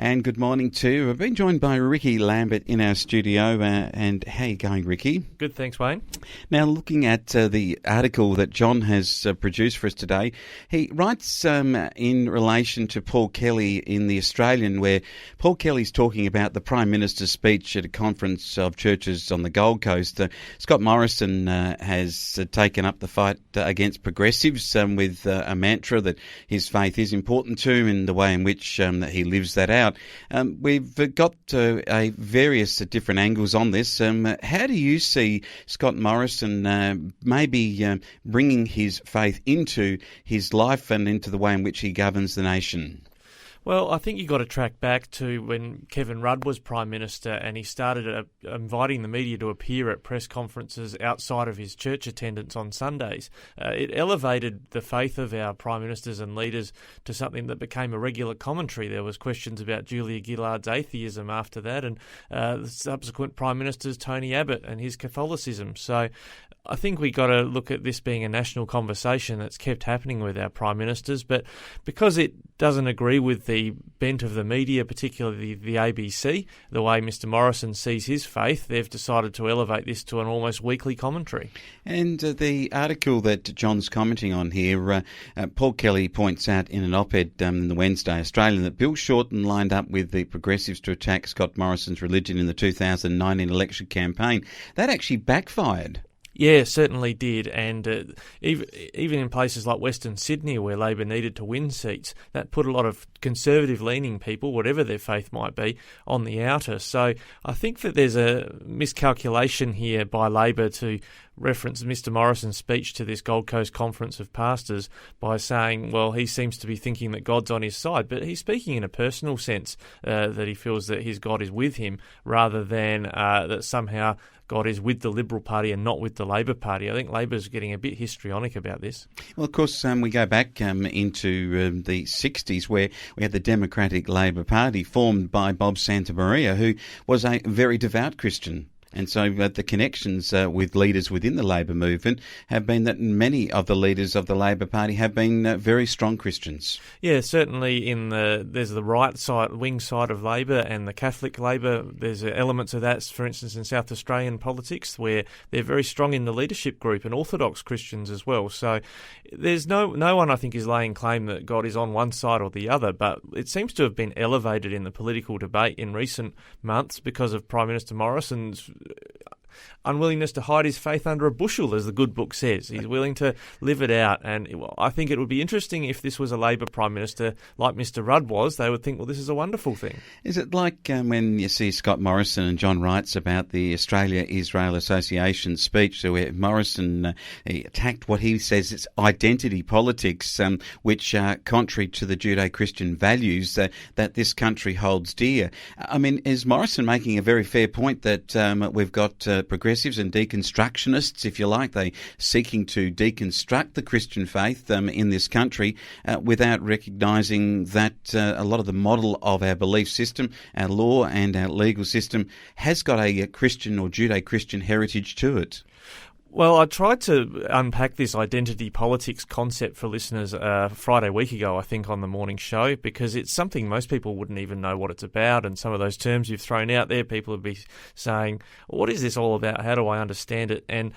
And good morning too. We've been joined by Ricky Lambert in our studio. And how are you going, Ricky? Good, thanks, Wayne. Now, looking at the article that John has produced for us today, he writes in relation to Paul Kelly in The Australian, where Paul Kelly's talking about the Prime Minister's speech at a conference of churches on the Gold Coast. Scott Morrison has taken up the fight against progressives with a mantra that his faith is important to him and the way in which that he lives that out. We've got various different angles on this. How do you see Scott Morrison maybe bringing his faith into his life and into the way in which he governs the nation? Well, I think you've got to track back to when Kevin Rudd was Prime Minister and he started inviting the media to appear at press conferences outside of his church attendance on Sundays. It elevated the faith of our Prime Ministers and leaders to something that became a regular commentary. There was questions about Julia Gillard's atheism after that, and the subsequent Prime Ministers, Tony Abbott and his Catholicism. So I think we've got to look at this being a national conversation that's kept happening with our Prime Ministers, but because it doesn't agree with the bent of the media, particularly the ABC, the way Mr Morrison sees his faith, they've decided to elevate this to an almost weekly commentary. And the article that John's commenting on here, Paul Kelly points out in an op-ed in the Wednesday Australian that Bill Shorten lined up with the progressives to attack Scott Morrison's religion in the 2019 election campaign. That actually backfired. Yeah, it certainly did, and even in places like Western Sydney where Labor needed to win seats, that put a lot of conservative-leaning people, whatever their faith might be, on the outer. So I think that there's a miscalculation here by Labor to reference Mr Morrison's speech to this Gold Coast Conference of Pastors by saying, well, he seems to be thinking that God's on his side, but he's speaking in a personal sense, that he feels that his God is with him, rather than that somehow God is with the Liberal Party and not with the Labor Party. I think Labor's getting a bit histrionic about this. Well, of course, we go back into the 60s where we had the Democratic Labor Party formed by Bob Santamaria, who was a very devout Christian. And so the connections with leaders within the Labor movement have been that many of the leaders of the Labor Party have been very strong Christians. Yeah, certainly there's the right side, wing side of Labor and the Catholic Labor. There's elements of that, for instance, in South Australian politics where they're very strong in the leadership group and Orthodox Christians as well. So there's no one, I think, is laying claim that God is on one side or the other, but it seems to have been elevated in the political debate in recent months because of Prime Minister Morrison's unwillingness to hide his faith under a bushel, as the good book says. He's willing to live it out, and I think it would be interesting if this was a Labor Prime Minister like Mr Rudd was. They would think, well, this is a wonderful thing. Is it like when you see Scott Morrison and John Wrights about the Australia-Israel Association speech, where Morrison he attacked what he says is identity politics, which are contrary to the Judeo-Christian values that this country holds dear. I mean, is Morrison making a very fair point that we've got progressives and deconstructionists, if you like, they seeking to deconstruct the Christian faith in this country without recognising that a lot of the model of our belief system, our law and our legal system has got a Christian or Judeo-Christian heritage to it? Well, I tried to unpack this identity politics concept for listeners Friday week ago, I think, on the morning show, because it's something most people wouldn't even know what it's about. And some of those terms you've thrown out there, people would be saying, what is this all about? How do I understand it? And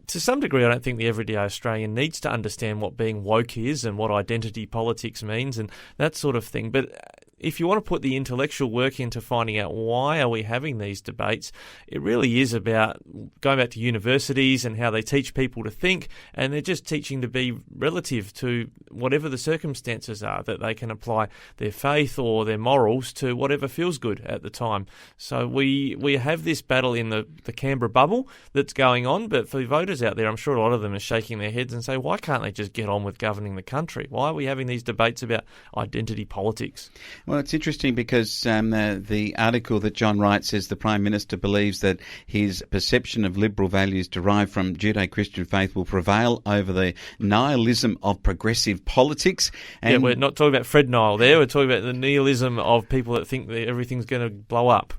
to some degree, I don't think the everyday Australian needs to understand what being woke is and what identity politics means and that sort of thing. But if you want to put the intellectual work into finding out why are we having these debates, it really is about going back to universities and how they teach people to think, and they're just teaching to be relative to whatever the circumstances are, that they can apply their faith or their morals to whatever feels good at the time. So we have this battle in the Canberra bubble that's going on, but for voters out there, I'm sure a lot of them are shaking their heads and say, why can't they just get on with governing the country? Why are we having these debates about identity politics? Well, it's interesting because the article that John writes says the Prime Minister believes that his perception of liberal values derived from Judeo-Christian faith will prevail over the nihilism of progressive politics. And yeah, we're not talking about Fred Nile there. We're talking about the nihilism of people that think that everything's going to blow up.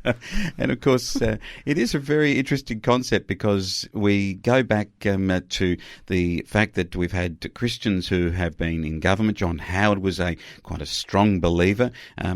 And, of course, it is a very interesting concept because we go back to the fact that we've had Christians who have been in government. John Howard was quite a strong believer.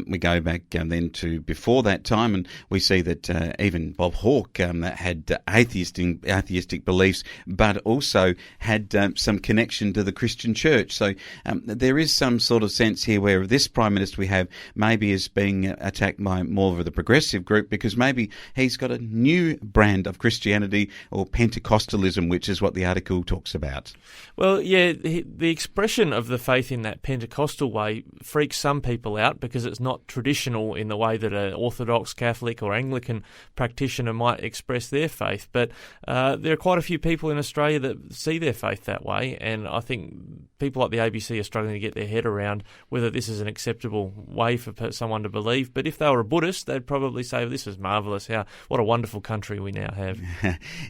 We go back then to before that time, and we see that even Bob Hawke had atheistic beliefs, but also had some connection to the Christian church. So there is some sort of sense here where this Prime Minister we have maybe is being attacked by more of the progressive group, because maybe he's got a new brand of Christianity or Pentecostalism, which is what the article talks about. Well, yeah, the expression of the faith in that Pentecostal way freaks some people out because it's not traditional in the way that an Orthodox, Catholic or Anglican practitioner might express their faith. But there are quite a few people in Australia that see their faith that way, and I think people like the ABC are struggling to get their head around whether this is an acceptable way for someone to believe. But if they were a Buddhist, they'd probably say, well, this is marvellous, what a wonderful country we now have.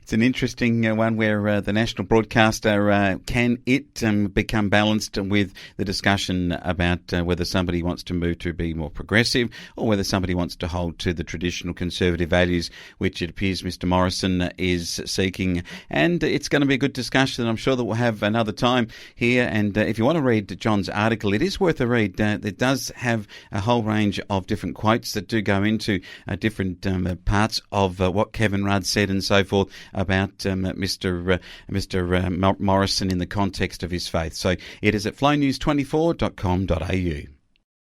It's an interesting one where the national broadcaster, can it become balanced with the discussion about whether somebody wants to move to be more progressive or whether somebody wants to hold to the traditional conservative values, which it appears Mr Morrison is seeking. And it's going to be a good discussion. I'm sure that we'll have another time here. And if you want to read John's article, it is worth a read. It does have a whole range of different quotes that do go into different parts of what Kevin Rudd said and so forth about Mr Morrison in the context of his faith. So it is at flownews24.com.au.